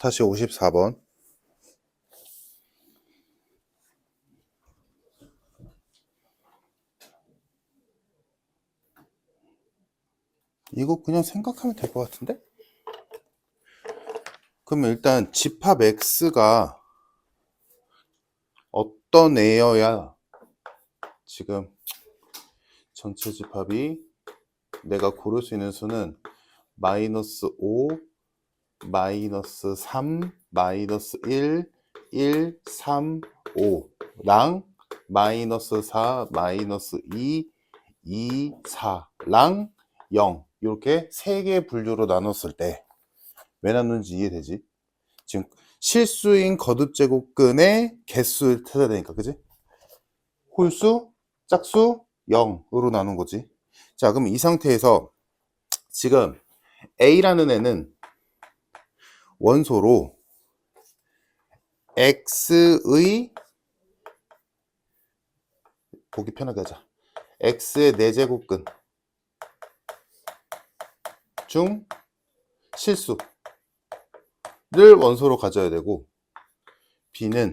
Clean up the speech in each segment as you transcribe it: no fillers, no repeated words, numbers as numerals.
다시 54번. 이거 그냥 생각하면 될 것 같은데? 그러면 일단 집합 X가 어떤 애여야 지금 전체 집합이 내가 고를 수 있는 수는 마이너스 5, 마이너스 3, 마이너스 1, 1, 3, 5랑 마이너스 4, 마이너스 2, 2, 4랑 0 이렇게 세 개의 분류로 나눴을 때 왜 나누는지 이해되지? 지금 실수인 거듭제곱근의 개수를 찾아야 되니까, 그지? 홀수, 짝수, 0으로 나눈 거지. 자, 그럼 이 상태에서 지금 A라는 애는 원소로 X의, 보기 편하게 하자, X의 4제곱근 중 실수를 원소로 가져야 되고, B는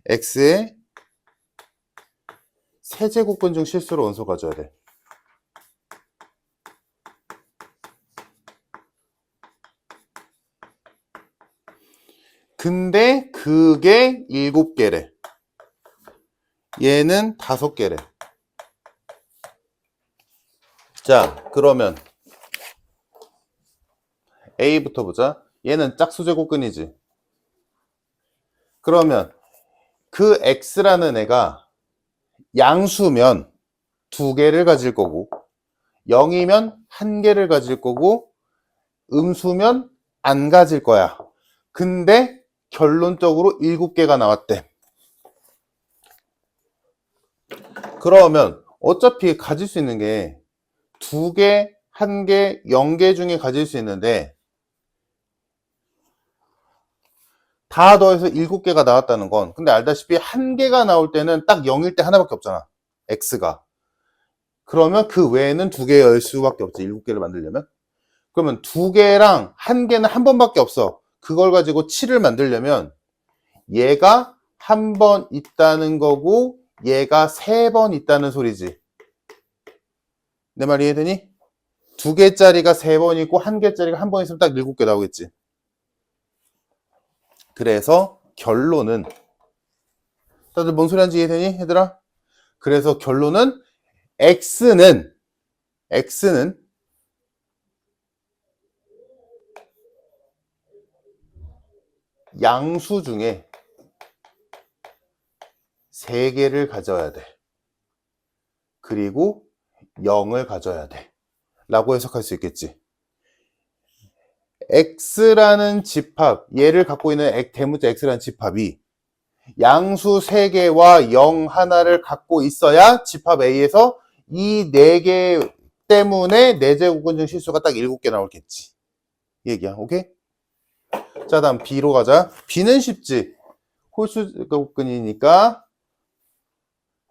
X의 3제곱근 중 실수를 원소 가져야 돼. 근데 그게 7개래. 얘는 5개래. 자, 그러면 A부터 보자. 얘는 짝수제곱근이지. 그러면 그 X라는 애가 양수면 2개를 가질 거고, 0이면 1개를 가질 거고, 음수면 안 가질 거야. 근데 결론적으로 7개가 나왔대. 그러면 어차피 가질 수 있는 게 2개, 1개, 0개 중에 가질 수 있는데 다 더해서 7개가 나왔다는 건, 근데 알다시피 1개가 나올 때는 딱 0일 때 하나밖에 없잖아, X가. 그러면 그 외에는 2개일 수밖에 없지, 7개를 만들려면. 그러면 2개랑 1개는 한 번밖에 없어. 그걸 가지고 7을 만들려면 얘가 한 번 있다는 거고 얘가 3번 있다는 소리지. 내 말 이해되니? 2개짜리가 3번 있고 1개짜리가 한 번 있으면 딱 7개 나오겠지. 그래서 결론은, 다들 뭔 소리 하는지 이해되니, 얘들아? 그래서 결론은 X는 양수 중에 3개를 가져야 돼. 그리고 0을 가져야 돼. 라고 해석할 수 있겠지. X라는 집합, 얘를 갖고 있는 대문자 X라는 집합이 양수 3개와 0 하나를 갖고 있어야 집합 A에서 이 4개 때문에 4제곱근 중 실수가 딱 7개 나올겠지. 이 얘기야. 오케이? 자, 다음 B로 가자. B는 쉽지. 홀수 제곱근이니까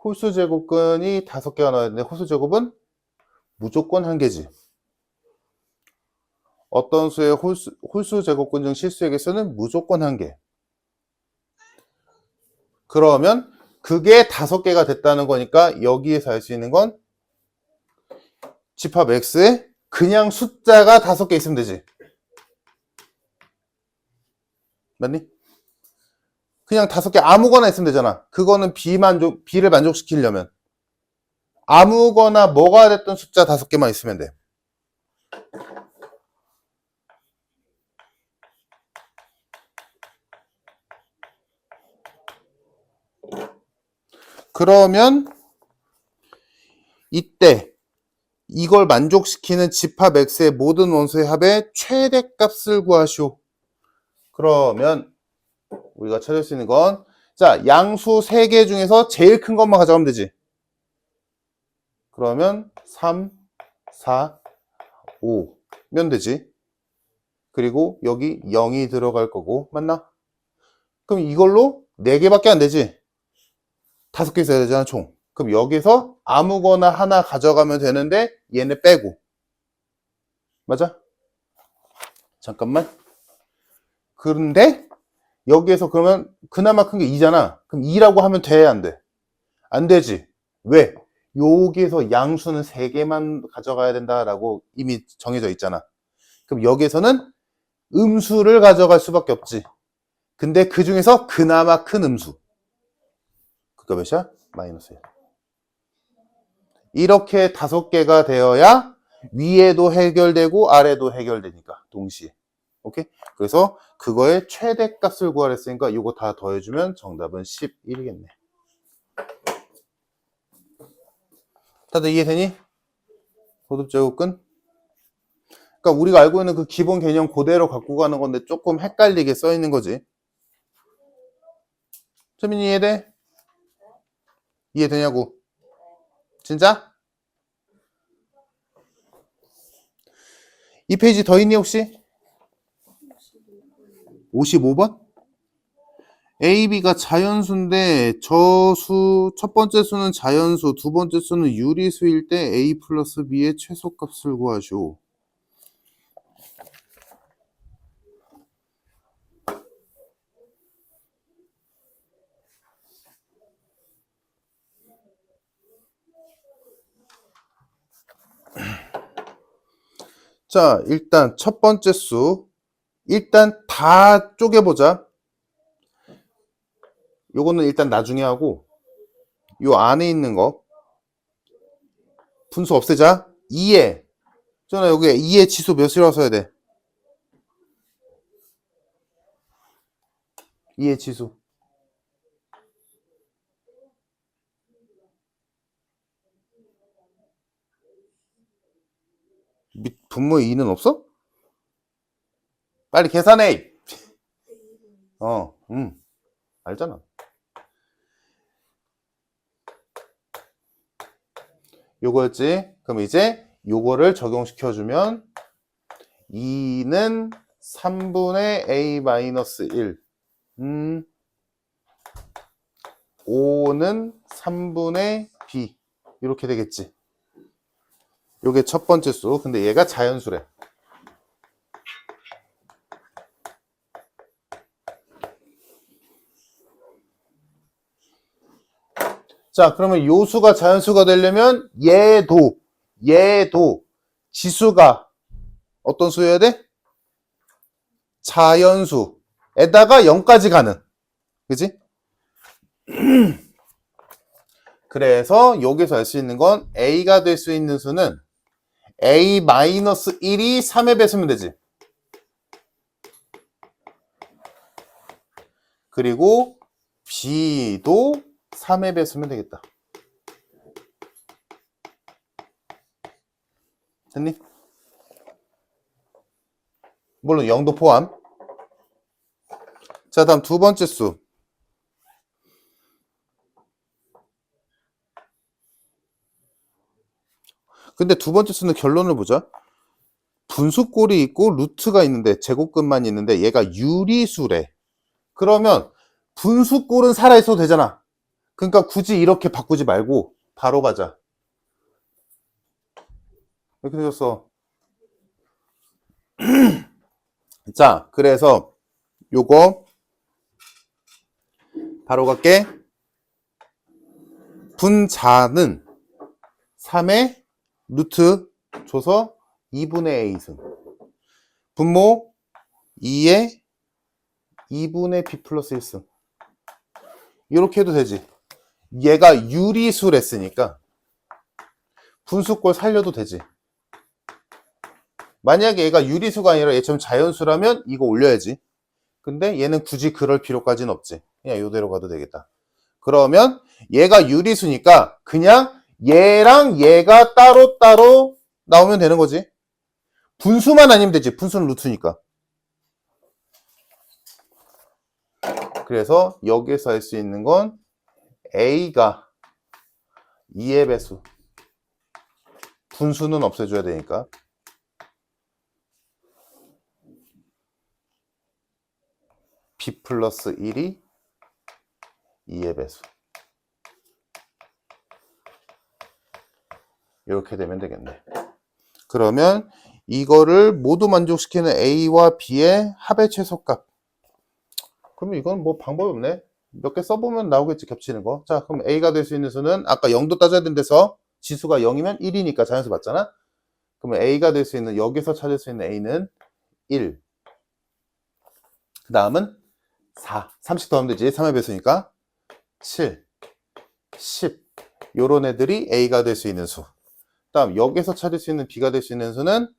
홀수 제곱근이 5개가 나와야 되는데 홀수 제곱은 무조건 1개지. 어떤 수의 홀수 제곱근 중 실수의 개수는 무조건 1개. 그러면 그게 5개가 됐다는 거니까 여기에서 알 수 있는 건 집합 X에 그냥 숫자가 5개 있으면 되지. 맞니? 그냥 5개 아무거나 있으면 되잖아. 그거는 B를 만족시키려면 아무거나 뭐가 됐든 숫자 5개만 있으면 돼. 그러면 이때 이걸 만족시키는 집합 X의 모든 원소의 합의 최대값을 구하시오. 그러면 우리가 찾을 수 있는 건, 자, 양수 3개 중에서 제일 큰 것만 가져가면 되지. 그러면 3, 4, 5면 되지. 그리고 여기 0이 들어갈 거고, 맞나? 그럼 이걸로 4개밖에 안 되지. 5개 있어야 되잖아, 총. 그럼 여기서 아무거나 하나 가져가면 되는데 얘네 빼고. 맞아? 잠깐만. 그런데 여기에서 그러면 그나마 큰 게 2잖아. 그럼 2라고 하면 돼, 안 돼? 안 되지. 왜? 여기에서 양수는 3개만 가져가야 된다라고 이미 정해져 있잖아. 그럼 여기에서는 음수를 가져갈 수밖에 없지. 근데 그 중에서 그나마 큰 음수. 그거 몇이야? 마이너스 1. 이렇게 5개가 되어야 위에도 해결되고 아래도 해결되니까 동시에. 오케이? 그래서 그거의 최대값을 구하랬으니까 이거 다 더해주면 정답은 11이겠네. 다들 이해되니? 소득제곱근? 그러니까 우리가 알고 있는 그 기본 개념 그대로 갖고 가는 건데 조금 헷갈리게 써 있는 거지. 최민이 이해돼? 이해되냐고? 진짜? 이 페이지 더 있니 혹시? 55번? A, B가 자연수인데 저 수, 첫 번째 수는 자연수, 두 번째 수는 유리수일 때 A 플러스 B의 최소값을 구하시오. 자, 일단 첫 번째 수 일단 다 쪼개보자. 요거는 일단 나중에 하고 요 안에 있는 거 분수 없애자. 2에 전화 여기 2의 지수 몇이라고 써야 돼? 2의 지수 분모에 2는 없어? 빨리 계산해. 알잖아. 요거였지. 그럼 이제 요거를 적용시켜주면 2는 3분의 A-1 5는 3분의 B 이렇게 되겠지. 요게 첫 번째 수. 근데 얘가 자연수래. 자, 그러면 요 수가 자연수가 되려면 얘도 지수가 어떤 수여야 돼? 자연수에다가 0까지 가는. 그지? 그래서 여기서 알 수 있는 건 A가 될 수 있는 수는 A-1이 3의 배수면 되지. 그리고 B도 3의 배수면 되겠다. 됐니? 물론 0도 포함. 자, 다음 두 번째 수. 근데 두 번째 수는 결론을 보자. 분수꼴이 있고 루트가 있는데 제곱근만 있는데 얘가 유리수래. 그러면 분수꼴은 살아있어도 되잖아. 그러니까 굳이 이렇게 바꾸지 말고 바로 가자. 이렇게 되었어. 자, 그래서 요거 바로 갈게. 분자는 3의 루트 줘서 2분의 A승. 분모 2의 2분의 B 플러스 1승. 이렇게 해도 되지. 얘가 유리수랬으니까 분수꼴 살려도 되지. 만약에 얘가 유리수가 아니라 얘처럼 자연수라면 이거 올려야지. 근데 얘는 굳이 그럴 필요까지는 없지. 그냥 이대로 가도 되겠다. 그러면 얘가 유리수니까 그냥 얘랑 얘가 따로따로 나오면 되는 거지. 분수만 아니면 되지. 분수는 루트니까. 그래서 여기에서 알 수 있는 건 A가 2의 배수. 분수는 없애줘야 되니까. B 플러스 1이 2의 배수. 이렇게 되면 되겠네. 그러면 이거를 모두 만족시키는 A와 B의 합의 최소값. 그러면 이건 뭐 방법이 없네. 몇 개 써보면 나오겠지, 겹치는 거. 자, 그럼 A가 될 수 있는 수는 아까 0도 따져야 된 데서 지수가 0이면 1이니까 자연수 맞잖아? 그러면 A가 될 수 있는, 여기서 찾을 수 있는 A는 1. 그 다음은 4. 30 더하면 되지. 3의 배수니까 7, 10. 요런 애들이 A가 될 수 있는 수. 그 다음 여기서 찾을 수 있는 B가 될 수 있는 수는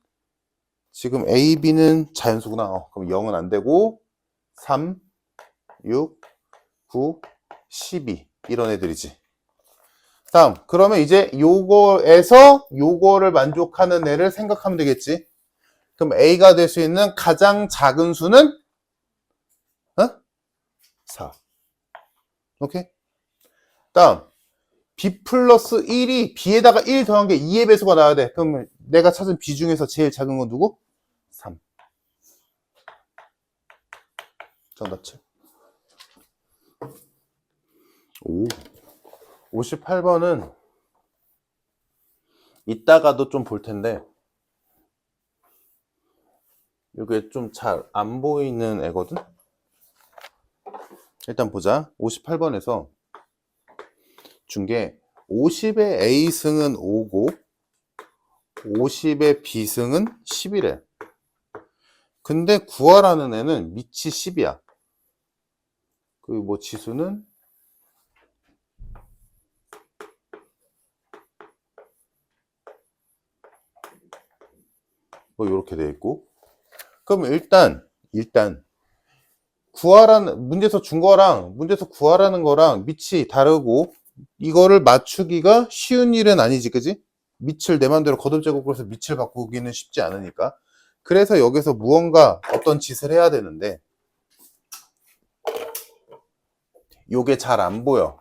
지금 A, B는 자연수구나. 그럼 0은 안 되고 3, 6, 9, 12 이런 애들이지. 다음 그러면 이제 요거에서 요거를 만족하는 애를 생각하면 되겠지. 그럼 A가 될 수 있는 가장 작은 수는 4. 오케이. 다음 B 플러스 1이 B에다가 1 더한 게 2의 배수가 나와야 돼. 그럼 내가 찾은 B 중에서 제일 작은 건 누구? 3. 정답 7. 오. 58번은 이따가도 좀 볼 텐데 이게 좀 잘 안 보이는 애거든. 일단 보자. 58번에서 준 게 50의 A승은 5고 50의 B승은 10이래. 근데 구하라는 애는 밑이 10이야. 그 뭐 지수는 뭐 이렇게 돼 있고. 그럼 일단 구하라는 문제에서 준 거랑 문제에서 구하라는 거랑 밑이 다르고 이거를 맞추기가 쉬운 일은 아니지, 그지? 밑을 내 맘대로 거듭제곱으로 해서 밑을 바꾸기는 쉽지 않으니까. 그래서 여기서 무언가 어떤 짓을 해야 되는데 요게 잘 안 보여.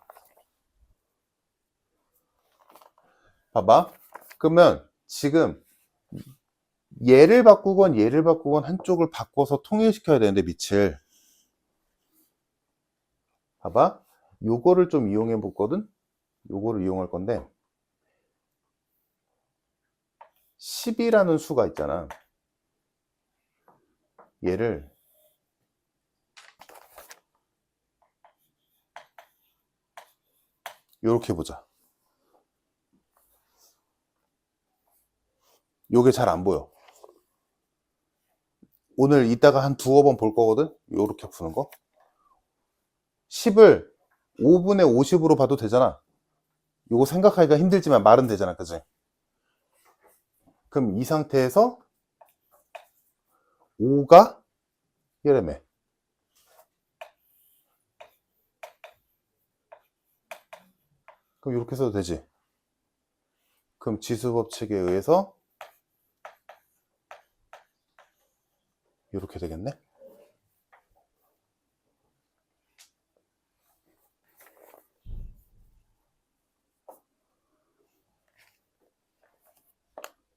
봐봐. 그러면 지금 얘를 바꾸건 한쪽을 바꿔서 통일시켜야 되는데 밑을 봐봐. 요거를 좀 이용해 볼거든. 요거를 이용할 건데 10이라는 수가 있잖아. 얘를 요렇게 보자. 요게 잘 안 보여. 오늘 이따가 한 두어 번 볼 거거든. 요렇게 푸는 거. 10을 5분의 50으로 봐도 되잖아. 요거 생각하기가 힘들지만 말은 되잖아, 그지? 그럼 이 상태에서 5가 얘라며. 그럼 이렇게 써도 되지. 그럼 지수법칙에 의해서 이렇게 되겠네.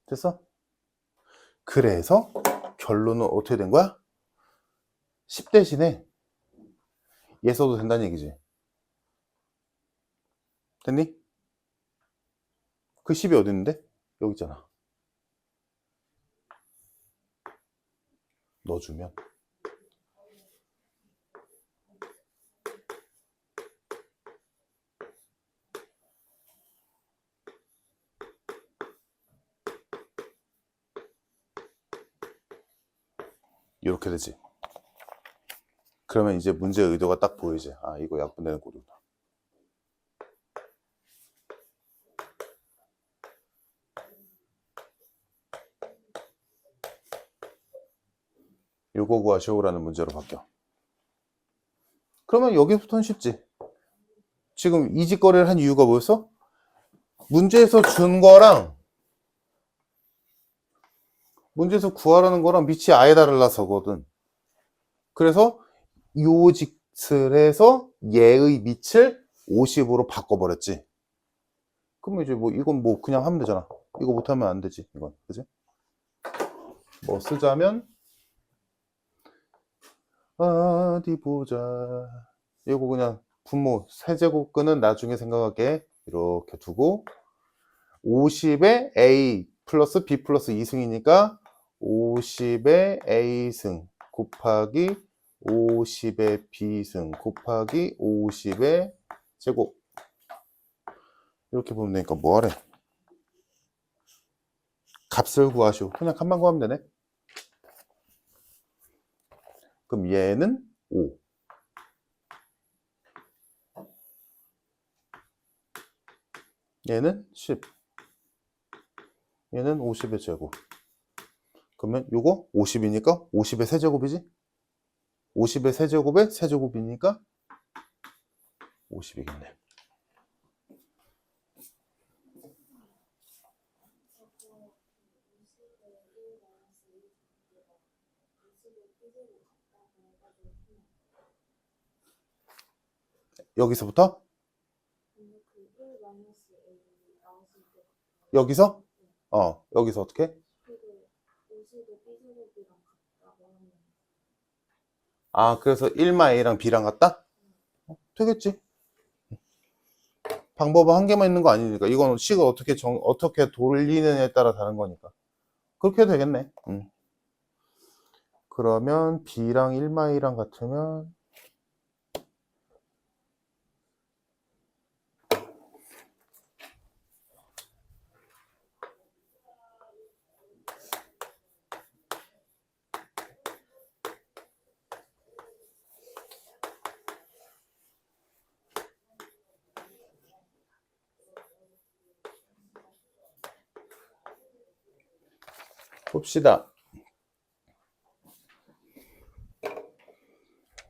됐어? 그래서 결론은 어떻게 된 거야? 10 대신에 얘 써도 된다는 얘기지. 됐니? 그 10이 어디 있는데? 여기 있잖아. 넣어주면 이렇게 되지. 그러면 이제 문제의 의도가 딱 보이지. 아, 이거 약분되는 꼴이구나. 요거 구하시오라는 문제로 바뀌어. 그러면 여기부터는 쉽지. 지금 이 짓거리를 한 이유가 뭐였어? 문제에서 준 거랑 문제에서 구하라는 거랑 밑이 아예 달라서거든. 그래서 요 짓을 해서 얘의 밑을 50으로 바꿔버렸지. 그러면 이제 뭐 이건 뭐 그냥 하면 되잖아. 이거 못하면 안 되지. 이건 그지? 뭐 쓰자면 어디 보자. 이거 그냥 분모 세제곱근은 나중에 생각할게. 이렇게 두고 50에 A 플러스 B 플러스 2승이니까 50에 A승 곱하기 50의 비승 곱하기 50의 제곱. 이렇게 보면 되니까 뭐하래? 값을 구하시오. 그냥 값만 구하면 되네. 그럼 얘는 5. 얘는 10. 얘는 50의 제곱. 그러면 요거 50이니까 50의 세제곱이지? 50의 세제곱의 세제곱이니까 50이겠네. 여기서부터? 여기서? 여기서 어떻게? 아, 그래서 1마 A랑 B랑 같다? 되겠지. 방법은 한 개만 있는 거 아니니까. 이건 식을 어떻게 돌리느냐에 따라 다른 거니까. 그렇게 해도 되겠네. 그러면 B랑 1마 A랑 같으면 봅시다.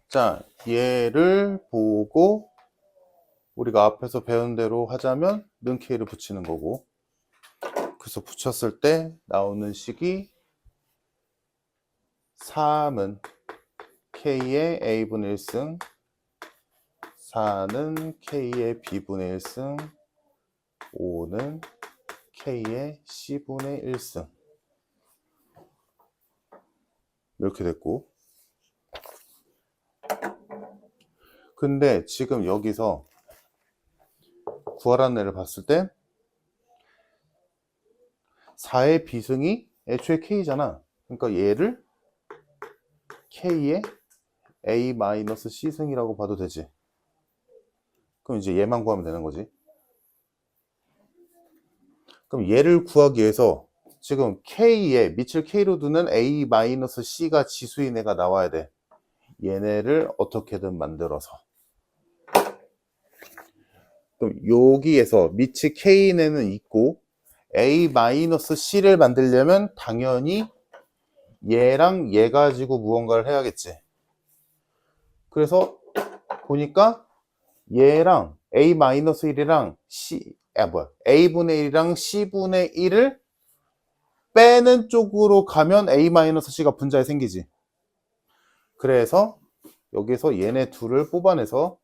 자, 얘를 보고 우리가 앞에서 배운 대로 하자면 는 K를 붙이는 거고, 그래서 붙였을 때 나오는 식이 3은 K의 A분의 1승, 4는 K의 B분의 1승, 5는 K의 C분의 1승. 이렇게 됐고, 근데 지금 여기서 구하라는 애를 봤을 때 4의 비승이 애초에 K잖아. 그러니까 얘를 K의 A-C승이라고 봐도 되지. 그럼 이제 얘만 구하면 되는 거지. 그럼 얘를 구하기 위해서 지금 K에 밑을 K로 두는 A-C가 지수인 애가 나와야 돼. 얘네를 어떻게든 만들어서. 그럼 여기에서 밑이 K에는 있고 A-C를 만들려면 당연히 얘랑 얘 가지고 무언가를 해야겠지. 그래서 보니까 얘랑 A-1이랑 A분의 1이랑 C분의 1을 빼는 쪽으로 가면 A-C가 분자에 생기지. 그래서 여기서 얘네 둘을 뽑아내서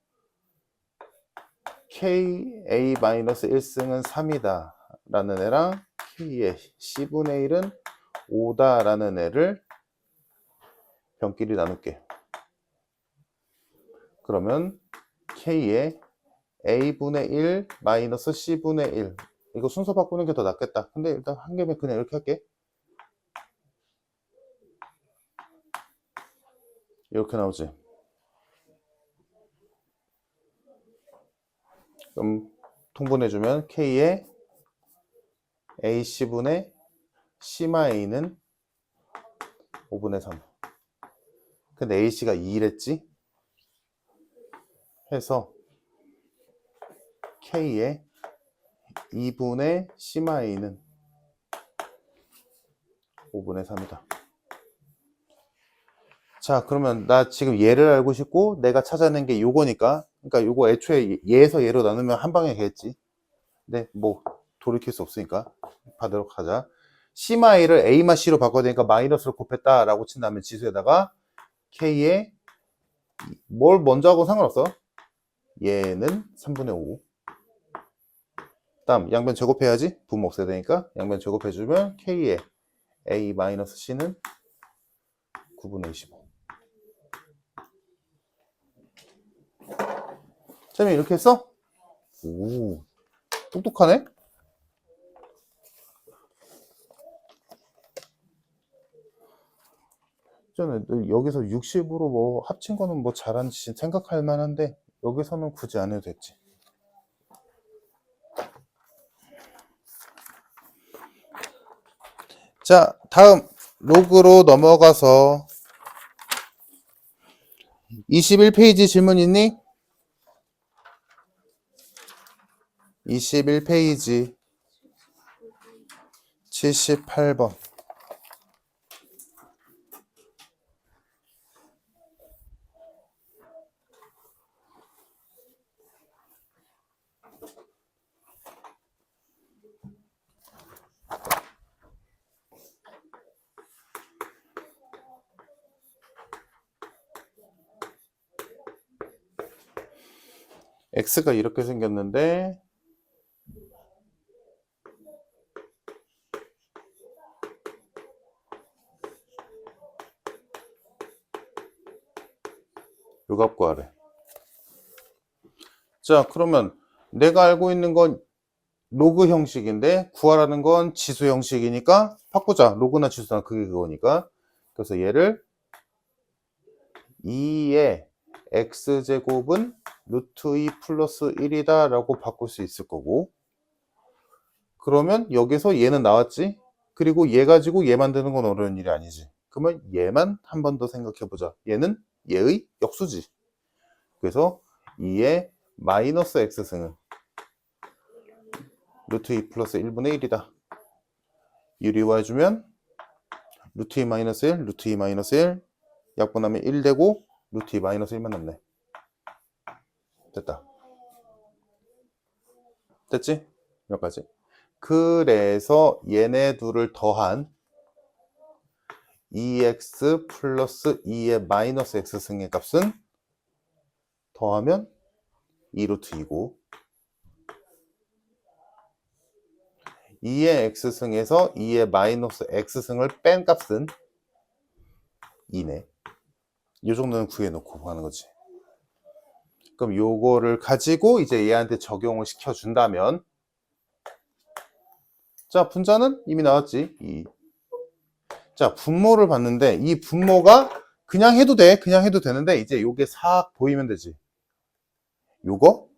K A-1승은 3이다 라는 애랑 K의 C분의 1은 5다 라는 애를 변끼리 나눌게. 그러면 K의 A분의 1 마이너스 C분의 1. 이거 순서 바꾸는 게 더 낫겠다. 근데 일단 한 개면 그냥 이렇게 할게. 이렇게 나오지. 그럼 통분해주면 K의 AC분의 C마이는 5분의 3. 근데 AC가 2랬지? 해서 K의 2분의 C마이는 5분의 3이다. 자, 그러면 나 지금 얘를 알고 싶고 내가 찾아낸 게 요거니까, 그러니까 요거 애초에 얘에서 얘로 나누면 한 방에 되겠지. 근데 뭐 돌이킬 수 없으니까 받도록 하자. C마이를 A마 C로 바꿔야 되니까 마이너스를 곱했다 라고 친 다음에 지수에다가 K의 뭘 먼저 하고 상관없어. 얘는 3분의 5. 다음 양변 제곱해야지. 부분 없애야 되니까 양변 제곱해주면 K의 A-C는 9분의 25. 쌤이 이렇게 했어? 오, 똑똑하네? 저는 여기서 60으로 뭐 합친 거는 뭐 잘한 짓 생각할 만한데 여기서는 굳이 안 해도 됐지. 자, 다음 로그로 넘어가서 21페이지 질문 있니? 21페이지 78번. x가 이렇게 생겼는데 요 값 구하래. 자, 그러면 내가 알고 있는 건 로그 형식인데 구하라는 건 지수 형식이니까 바꾸자. 로그나 지수나 그게 그거니까. 그래서 얘를 2의 x제곱은 루트 2 플러스 1이다 라고 바꿀 수 있을 거고, 그러면 여기서 얘는 나왔지. 그리고 얘 가지고 얘 만드는 건 어려운 일이 아니지. 그러면 얘만 한 번 더 생각해 보자. 얘는 얘의 역수지. 그래서 2의 마이너스 x승은 루트 2 플러스 1분의 1이다. 유리화해주면 루트 2 마이너스 1, 루트 2 마이너스 1 약분하면 1 되고 루트 2 마이너스 1만 남네. 됐다. 됐지? 여기까지. 그래서 얘네 둘을 더한 2x 플러스 2의 마이너스 x승의 값은 더하면 2루트 2고 2의 x승에서 2의 마이너스 x승을 뺀 값은 2네. 이 정도는 구해놓고 하는 거지. 그럼 요거를 가지고 이제 얘한테 적용을 시켜준다면, 자, 분자는 이미 나왔지. 자, 분모를 봤는데 이 분모가 그냥 해도 돼. 그냥 해도 되는데 이제 요게 싹 보이면 되지. 요거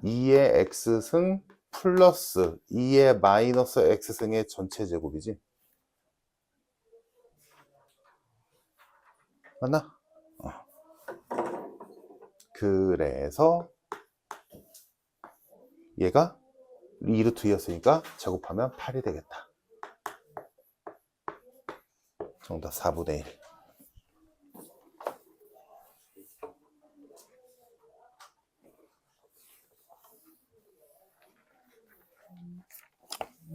2의 x승 플러스 2의 마이너스 x승의 전체 제곱이지. 맞나? 그래서 얘가 2루트 2였으니까 제곱하면 8이 되겠다. 정답 4분의 1.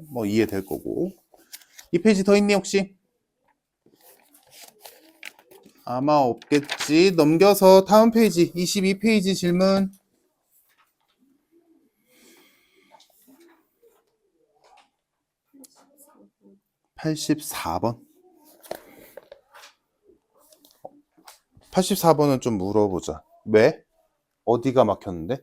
뭐 이해될 거고. 이 페이지 더 있니 혹시? 아마 없겠지. 넘겨서 다음 페이지 22페이지 질문. 84번. 84번은 좀 물어보자. 왜? 어디가 막혔는데?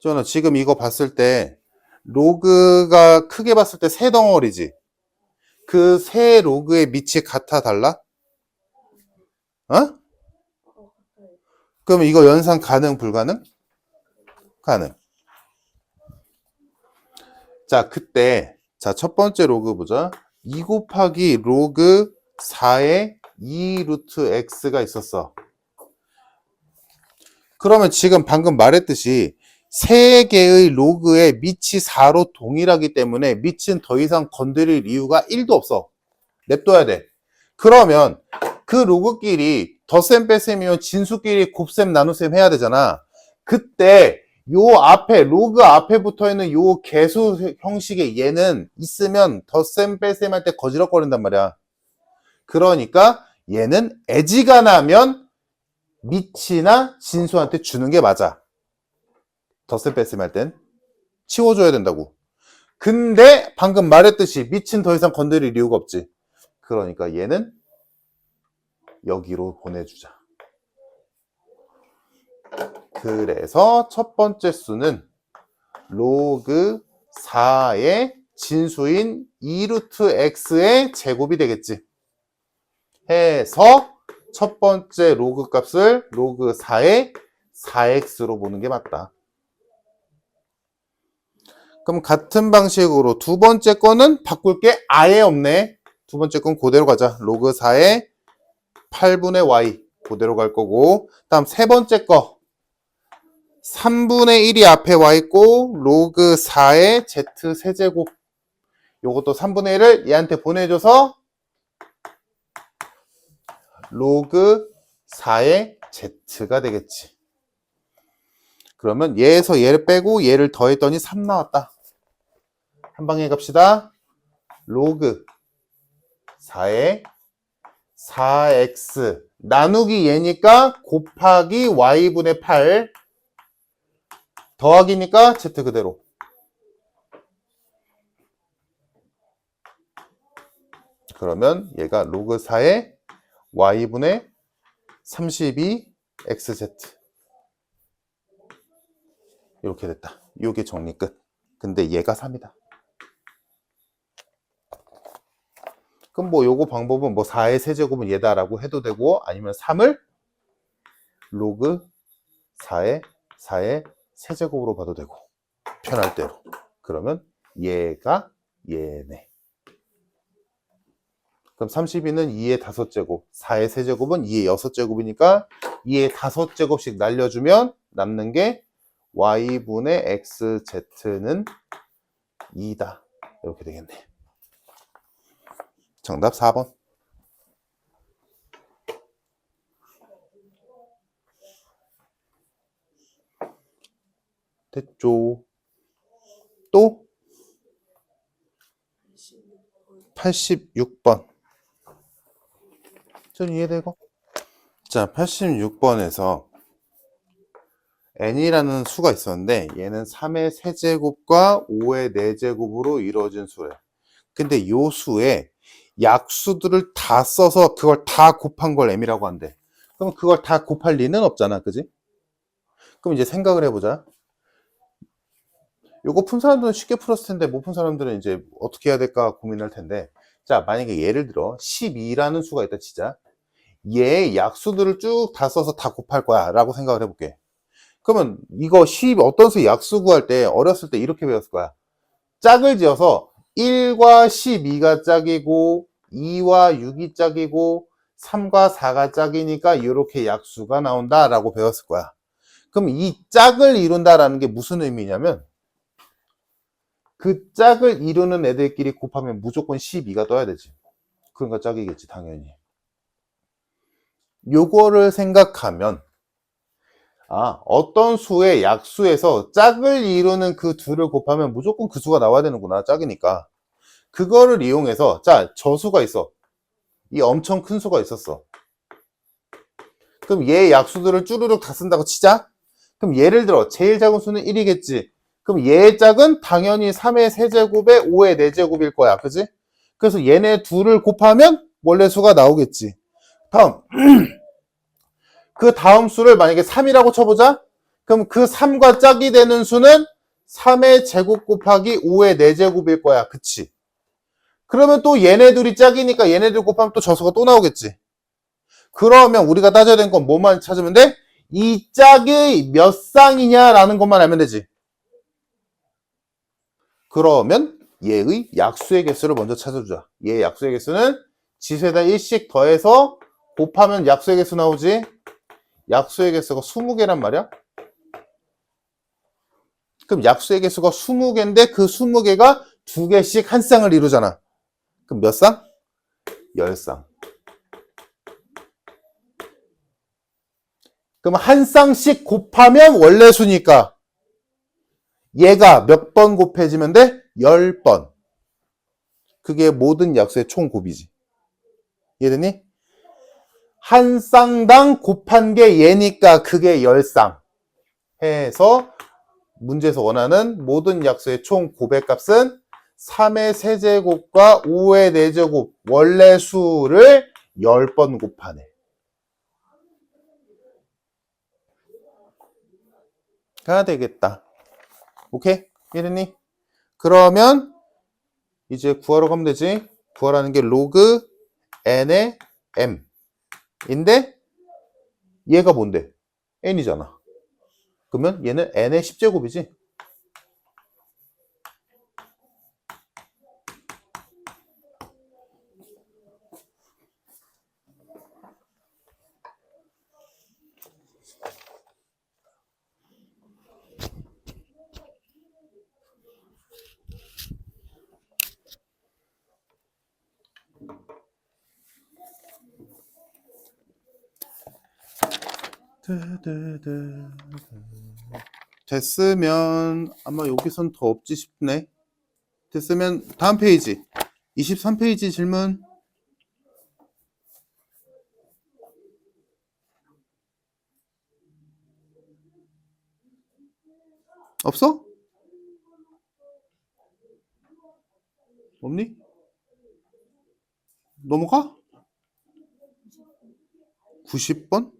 저는 지금 이거 봤을 때 로그가 크게 봤을 때 세 덩어리지. 그 세 로그의 밑이 같아 달라? 어? 그럼 이거 연산 가능 불가능? 가능. 자, 그때 자, 첫 번째 로그 보자. 2 곱하기 로그 4의 2 루트 x가 있었어. 그러면 지금 방금 말했듯이 세 개의 로그의 밑이 4로 동일하기 때문에 밑은 더 이상 건드릴 이유가 1도 없어. 냅둬야 돼. 그러면 그 로그끼리 덧셈 뺄셈이면 진수끼리 곱셈 나눗셈 해야 되잖아. 그때 요 앞에 로그 앞에 붙어있는 요 개수 형식의 얘는 있으면 덧셈 뺄셈 할 때 거지럭거린단 말이야. 그러니까 얘는 애지간하면 밑이나 진수한테 주는 게 맞아. 덧셈 뺄셈 할 땐 치워줘야 된다고. 근데 방금 말했듯이 밑은 더 이상 건드릴 이유가 없지. 그러니까 얘는 여기로 보내주자. 그래서 첫 번째 수는 로그 4의 진수인 2루트 x의 제곱이 되겠지. 해서 첫 번째 로그 값을 로그 4의 4x로 보는 게 맞다. 그럼 같은 방식으로 두 번째 거는 바꿀 게 아예 없네. 두 번째 건 그대로 가자. 로그 4의 8분의 y 그대로 갈 거고, 다음 세 번째 거 3분의 1이 앞에 와 있고 로그 4의 z 세제곱, 요것도 3분의 1을 얘한테 보내줘서 로그 4의 z가 되겠지. 그러면 얘에서 얘를 빼고 얘를 더했더니 3 나왔다. 한 방에 갑시다. 로그 4의 4x 나누기 얘니까 곱하기 y분의 8 더하기니까 z 그대로. 그러면 얘가 로그 4의 y분의 32xz 이렇게 됐다. 이게 정리 끝. 근데 얘가 3이다. 그럼 뭐 요거 방법은 뭐 4의 세제곱은 얘다라고 해도 되고, 아니면 3을 로그 4의 세제곱으로 봐도 되고, 편할 대로. 그러면 얘가 얘네. 그럼 32는 2의 5제곱, 4의 세제곱은 2의 6제곱이니까 2의 5제곱씩 날려주면 남는 게 y분의 xz는 2다. 이렇게 되겠네. 정답 4번. 됐죠. 또 86번. 전 이해되고. 자, 86번에서 n이라는 수가 있었는데 얘는 3의 세제곱과 5의 4제곱으로 이루어진 수래. 근데 요 수에 약수들을 다 써서 그걸 다 곱한 걸 m이라고 한대. 그럼 그걸 다 곱할 리는 없잖아, 그지? 그럼 이제 생각을 해보자. 요거 푼 사람들은 쉽게 풀었을 텐데 못 푼 사람들은 이제 어떻게 해야 될까 고민할 텐데, 자, 만약에 예를 들어 12라는 수가 있다 치자. 얘의 약수들을 쭉 다 써서 다 곱할 거야 라고 생각을 해볼게. 그러면 이거 어떤 수 약수 구할 때 어렸을 때 이렇게 배웠을 거야. 짝을 지어서 1과 12가 짝이고 2와 6이 짝이고 3과 4가 짝이니까 이렇게 약수가 나온다 라고 배웠을 거야. 그럼 이 짝을 이룬다라는 게 무슨 의미냐면 그 짝을 이루는 애들끼리 곱하면 무조건 12가 떠야 되지. 그러니까 짝이겠지 당연히. 요거를 생각하면 어떤 수의 약수에서 짝을 이루는 그 둘을 곱하면 무조건 그 수가 나와야 되는구나. 짝이니까. 그거를 이용해서, 자, 저 수가 있어. 이 엄청 큰 수가 있었어. 그럼 얘 약수들을 쭈루룩 다 쓴다고 치자. 그럼 예를 들어 제일 작은 수는 1이겠지. 그럼 얘의 짝은 당연히 3의 세제곱에 5의 4제곱일 거야. 그지? 그래서 얘네 둘을 곱하면 원래 수가 나오겠지. 다음 그 다음 수를 만약에 3이라고 쳐보자. 그럼 그 3과 짝이 되는 수는 3의 제곱 곱하기 5의 4제곱일 거야. 그치? 그러면 또 얘네 둘이 짝이니까 얘네들 곱하면 또 저 수가 또 나오겠지. 그러면 우리가 따져야 되는 건 뭐만 찾으면 돼? 이 짝이 몇 쌍이냐라는 것만 알면 되지. 그러면 얘의 약수의 개수를 먼저 찾아주자. 얘의 약수의 개수는 지수에다 1씩 더해서 곱하면 약수의 개수 나오지. 약수의 개수가 20개란 말이야. 그럼 약수의 개수가 20개인데 그 20개가 2개씩 한 쌍을 이루잖아. 그럼 몇 쌍? 10쌍. 그럼 한 쌍씩 곱하면 원래 수니까 얘가 몇 번 곱해지면 돼? 10번. 그게 모든 약수의 총 곱이지. 이해되니? 한 쌍당 곱한 게 얘니까 그게 10쌍 해서 문제에서 원하는 모든 약수의 총 곱의 값은 3의 세제곱과 5의 4제곱 원래 수를 10번 곱하네. 가 되겠다. 오케이? 이해됐니? 그러면 이제 구하러 가면 되지. 구하라는 게 로그 n의 m 인데 얘가 뭔데? n이잖아. 그러면 얘는 n의 10제곱이지. 됐으면 아마 여기선 더 없지 싶네. 됐으면 다음 페이지 23페이지 질문 없어? 없니? 넘어가? 90번?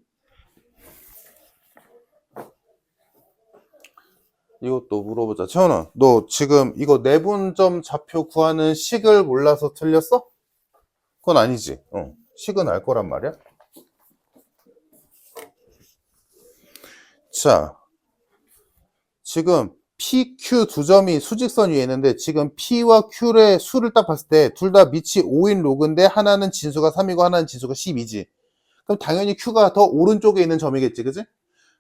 이것도 물어보자. 채원아, 너 지금 이거 내분점 좌표 구하는 식을 몰라서 틀렸어? 그건 아니지. 식은 알 거란 말이야. 자, 지금 PQ 두 점이 수직선 위에 있는데 지금 P와 Q의 수를 딱 봤을 때 둘 다 밑이 5인 로그인데 하나는 진수가 3이고 하나는 진수가 10이지. 그럼 당연히 Q가 더 오른쪽에 있는 점이겠지, 그지?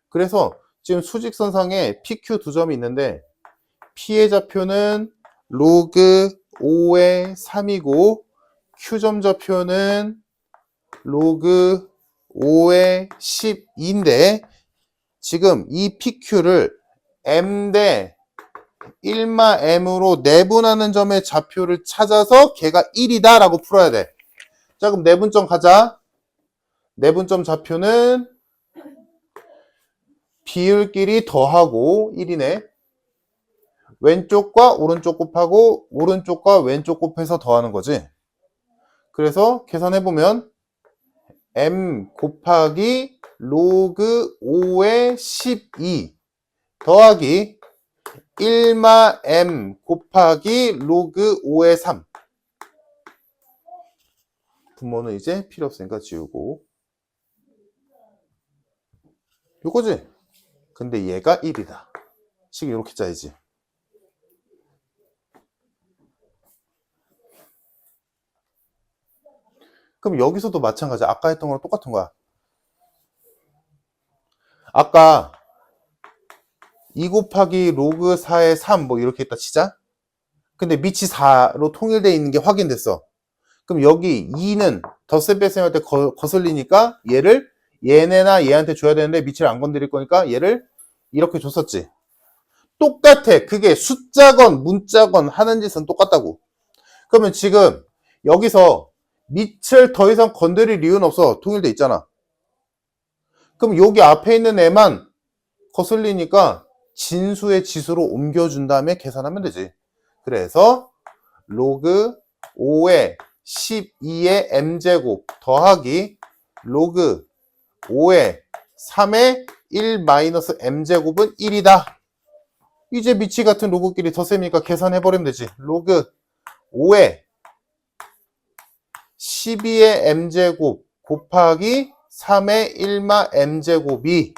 그래서 지금 수직선상에 PQ 두 점이 있는데 P의 좌표는 로그 5의 3이고 Q점 좌표는 로그 5의 12인데 지금 이 PQ를 M 대 1마 M으로 내분하는 점의 좌표를 찾아서 걔가 1이다 라고 풀어야 돼. 자, 그럼 내분점 가자. 내분점 좌표는 비율끼리 더하고 1이네. 왼쪽과 오른쪽 곱하고 오른쪽과 왼쪽 곱해서 더하는 거지. 그래서 계산해보면 M 곱하기 로그 5의 12 더하기 1마 M 곱하기 로그 5의 3. 분모는 이제 필요 없으니까 지우고. 요거지? 근데 얘가 1이다. 식 이렇게 짜야지. 그럼 여기서도 마찬가지야. 아까 했던 거랑 똑같은 거야. 아까 2 곱하기 로그 4의 3 뭐 이렇게 했다 치자. 근데 밑이 4로 통일되어 있는 게 확인됐어. 그럼 여기 2는 덧셈 뺄셈 할 때 거슬리니까 얘를 얘네나 얘한테 줘야 되는데 밑을 안 건드릴 거니까 얘를 이렇게 줬었지. 똑같아. 그게 숫자건 문자건 하는 짓은 똑같다고. 그러면 지금 여기서 밑을 더 이상 건드릴 이유는 없어. 통일돼 있잖아. 그럼 여기 앞에 있는 애만 거슬리니까 진수의 지수로 옮겨준 다음에 계산하면 되지. 그래서 로그 5의 12의 m제곱 더하기 로그 5의 3의 1 마이너스 m제곱은 1이다. 이제 밑이 같은 로그끼리 덧셈이니까 계산해버리면 되지. 로그 5의 12의 m제곱 곱하기 3의 1마 m제곱이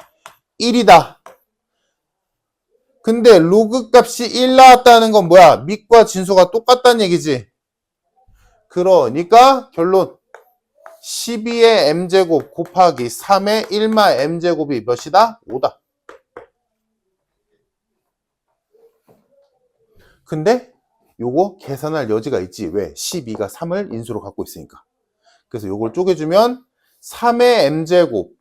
1이다. 근데 로그 값이 1 나왔다는 건 뭐야? 밑과 진수가 똑같다는 얘기지. 그러니까 결론 12의 m제곱 곱하기 3의 1마 m제곱이 몇이다? 5다. 근데 요거 계산할 여지가 있지. 왜? 12가 3을 인수로 갖고 있으니까. 그래서 요걸 쪼개주면 3의 m제곱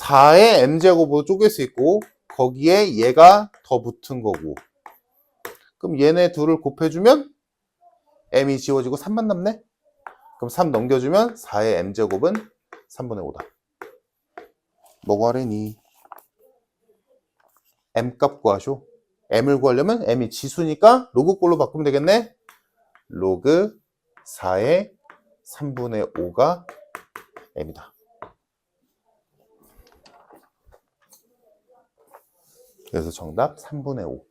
4의 m제곱으로 쪼갤 수 있고 거기에 얘가 더 붙은 거고 그럼 얘네 둘을 곱해주면 m이 지워지고 3만 남네? 그럼 3 넘겨주면 4의 m제곱은 3분의 5다. 뭐 구하래니? m값 구하쇼. m을 구하려면 m이 지수니까 로그 꼴로 바꾸면 되겠네? 로그 4의 3분의 5가 m이다. 그래서 정답 3분의 5.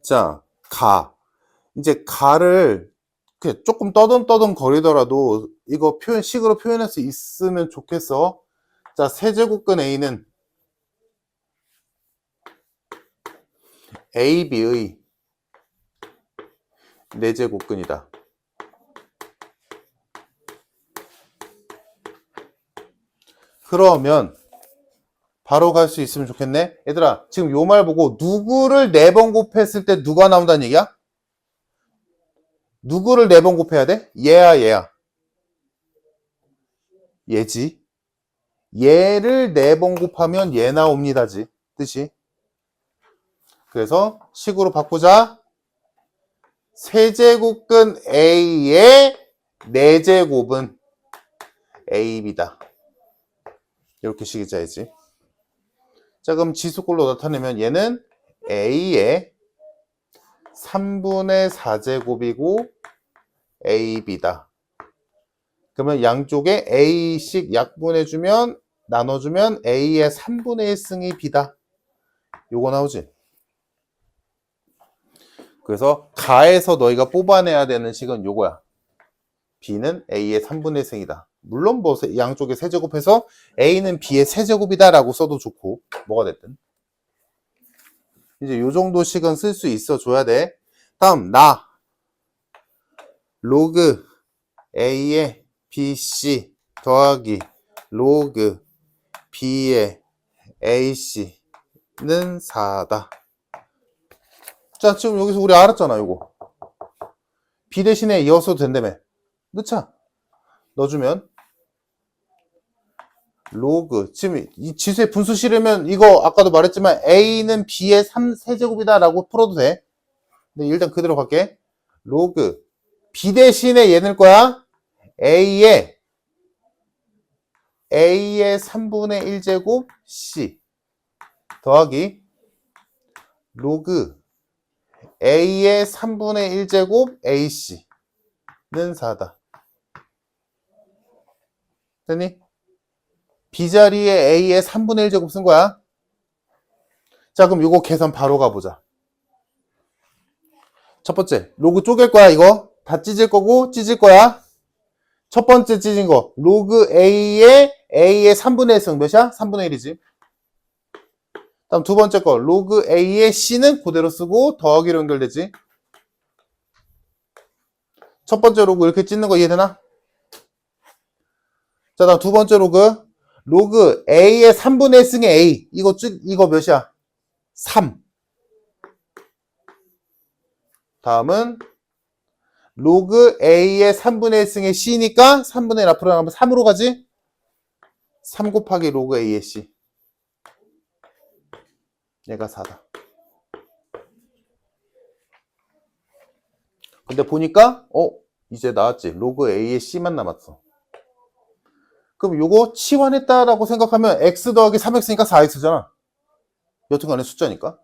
자, 이제 가를 이렇게 조금 떠듬떠듬 거리더라도 이거 식으로 표현할 수 있으면 좋겠어. 자, 세제곱근 A는 AB의 4제곱근이다. 그러면 바로 갈 수 있으면 좋겠네. 얘들아, 지금 요 말 보고 누구를 4번 곱했을 때 누가 나온다는 얘기야? 누구를 4번 곱해야 돼? 얘야. 얘지. 얘를 4번 곱하면 얘 나옵니다지. 뜻이. 그래서 식으로 바꾸자. 세제곱근 A의 4제곱은 AB다. 이렇게 식이 짜야지. 자, 그럼 지수꼴로 나타내면 얘는 A의 3분의 4제곱이고 AB다. 그러면 양쪽에 A씩 약분해주면, 나눠주면 A의 3분의 1승이 B다. 요거 나오지? 그래서 가에서 너희가 뽑아내야 되는 식은 요거야. B는 A의 3분의 1승이다. 물론 뭐 양쪽에 세제곱해서 A는 B의 세제곱이다 라고 써도 좋고 뭐가 됐든 이제 요 정도 식은 쓸 수 있어 줘야 돼. 다음 로그 A의 BC 더하기 로그 B의 AC는 4다. 자, 지금 여기서 우리 알았잖아. 요거 B 대신에 이어서도 된다며. 넣자. 넣어주면 로그 지금 이 지수의 분수 실으면 이거 아까도 말했지만 A는 B의 3세제곱이다 라고 풀어도 돼. 근데 일단 그대로 갈게. 로그 B 대신에 얘 넣을 거야. A의 3분의 1제곱 C 더하기 로그 A의 3분의 1제곱 AC는 4다. 됐니? B자리에 A의 3분의 1제곱 쓴 거야. 자, 그럼 이거 계산 바로 가보자. 첫 번째, 로그 쪼갤 거야, 이거. 다 찢을 거고, 찢을 거야. 첫 번째 찢은 거, 로그 A의 3분의 1승 몇이야? 3분의 1이지. 다음 두 번째 거, 로그 A의 C는 그대로 쓰고, 더하기로 연결되지. 첫 번째 로그 이렇게 찢는 거 이해되나? 자, 다음 두 번째 로그 A의 3분의 1승의 A. 이거 몇이야? 3. 다음은 로그 A의 3분의 1승의 C니까 3분의 1 앞으로 나가면 3으로 가지? 3 곱하기 로그 A의 C. 얘가 4다. 근데 보니까 이제 나왔지. 로그 A의 C만 남았어. 그럼 요거 치환했다라고 생각하면 x 더하기 3x니까 4x잖아. 여튼간에 숫자니까.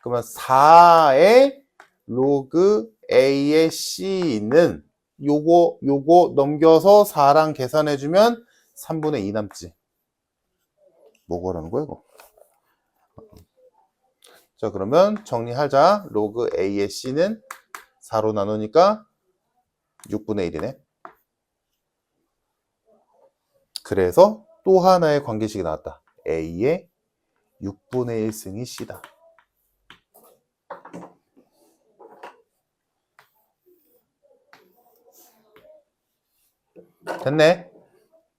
그러면 4의 로그 A의 C는 요거 넘겨서 4랑 계산해주면 3분의 2 남지. 뭐라는 거야 이거? 자, 그러면 정리하자. 로그 A의 C는 4로 나누니까 6분의 1이네. 그래서 또 하나의 관계식이 나왔다. A의 6분의 1승이 C다. 됐네.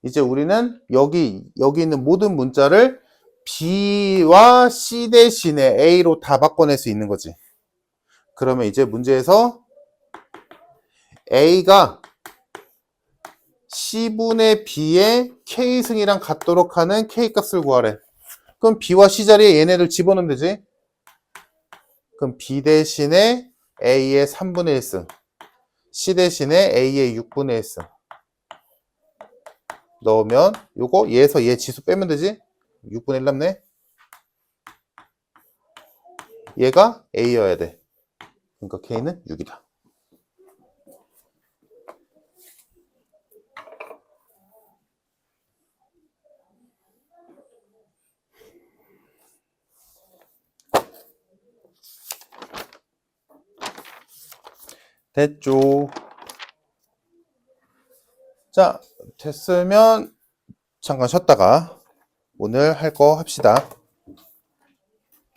이제 우리는 여기 있는 모든 문자를 B와 C 대신에 A로 다 바꿔낼 수 있는 거지. 그러면 이제 문제에서 A가 C분의 B의 K승이랑 같도록 하는 K값을 구하래. 그럼 B와 C 자리에 얘네를 집어넣으면 되지. 그럼 B 대신에 A의 3분의 1승, C 대신에 A의 6분의 1승 넣으면 요거 얘에서 얘 지수 빼면 되지. 6분의 1 남네. 얘가 A여야 돼. 그러니까 K는 6이다. 됐죠. 자, 됐으면 잠깐 쉬었다가 오늘 할 거 합시다.